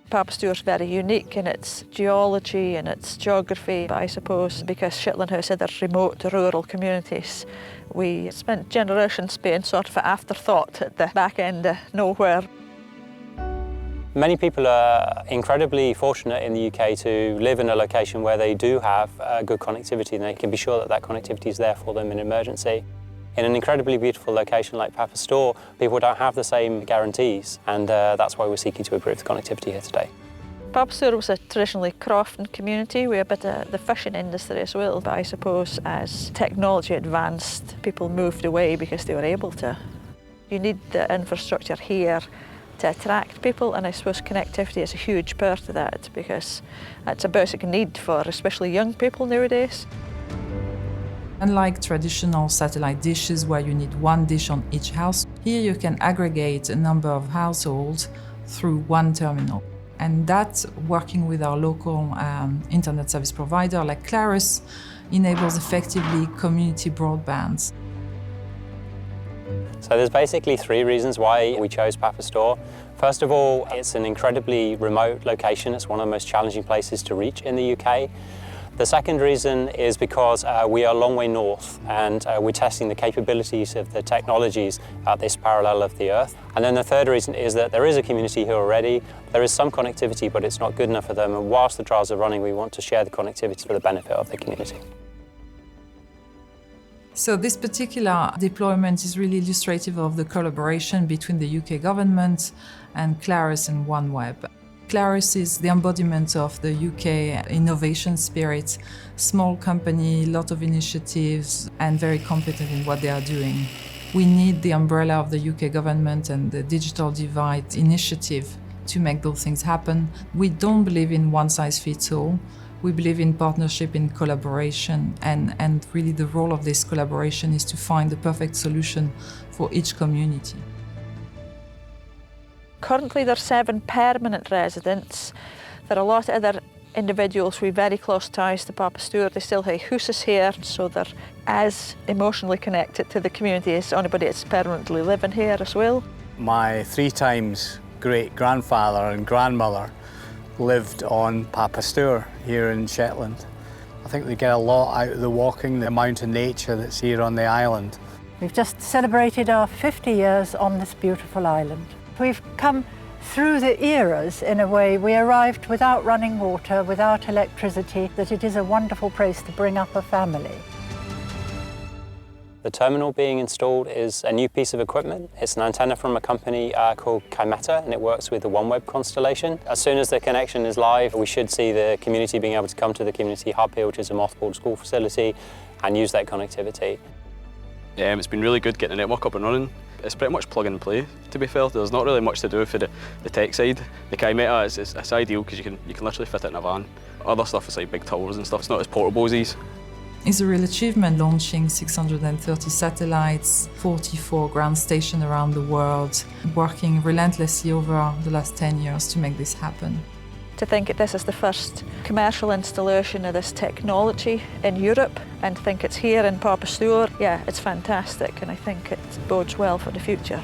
Papa Stour's very unique in its geology and its geography, but I suppose because Shetland has other remote rural communities, we spent generations being sort of an afterthought at the back end of nowhere. Many people are incredibly fortunate in the UK to live in a location where they do have good connectivity and they can be sure that that connectivity is there for them in an emergency. In an incredibly beautiful location like Papa Stour, people don't have the same guarantees, and that's why we're seeking to improve the connectivity here today. Papa Stour was a traditionally crofting community. We had a bit of the fishing industry as well, but I suppose as technology advanced, people moved away because they were able to. You need the infrastructure here to attract people, and I suppose connectivity is a huge part of that because it's a basic need for especially young people nowadays. Unlike traditional satellite dishes where you need one dish on each house, here you can aggregate a number of households through one terminal. And that, working with our local internet service provider like Clarus, enables effectively community broadband. So there's basically three reasons why we chose Papa Stour. First of all, it's an incredibly remote location. It's one of the most challenging places to reach in the UK. The second reason is because we are a long way north and we're testing the capabilities of the technologies at this parallel of the Earth. And then the third reason is that there is a community here already. There is some connectivity, but it's not good enough for them. And whilst the trials are running, we want to share the connectivity for the benefit of the community. So this particular deployment is really illustrative of the collaboration between the UK government and Clarus and OneWeb. Clarus is the embodiment of the UK innovation spirit, small company, lot of initiatives, and very competent in what they are doing. We need the umbrella of the UK government and the Digital Divide initiative to make those things happen. We don't believe in one size fits all. We believe in partnership, in collaboration, and really the role of this collaboration is to find the perfect solution for each community. Currently there are 7 permanent residents. There are a lot of other individuals with very close ties to Papa Stour. They still have houses here, so they're as emotionally connected to the community as anybody that's permanently living here as well. My 3 times great-grandfather and grandmother lived on Papa Stour here in Shetland. I think they get a lot out of the walking, the amount of nature that's here on the island. We've just celebrated our 50 years on this beautiful island. We've come through the eras in a way. We arrived without running water, without electricity, that it is a wonderful place to bring up a family. The terminal being installed is a new piece of equipment. It's an antenna from a company called Chimeta, and it works with the OneWeb constellation. As soon as the connection is live, we should see the community being able to come to the community hub here, which is a mothballed school facility, and use that connectivity. It's been really good getting the network up and running. It's pretty much plug and play, to be fair. There's not really much to do for the tech side. The Chimeta it's ideal because you can literally fit it in a van. Other stuff is like big towers and stuff. It's not as portable as these. It's a real achievement, launching 630 satellites, 44 ground stations around the world, working relentlessly over the last 10 years to make this happen. To think that this is the first commercial installation of this technology in Europe and think it's here in Papa Stour, yeah, it's fantastic, and I think it bodes well for the future.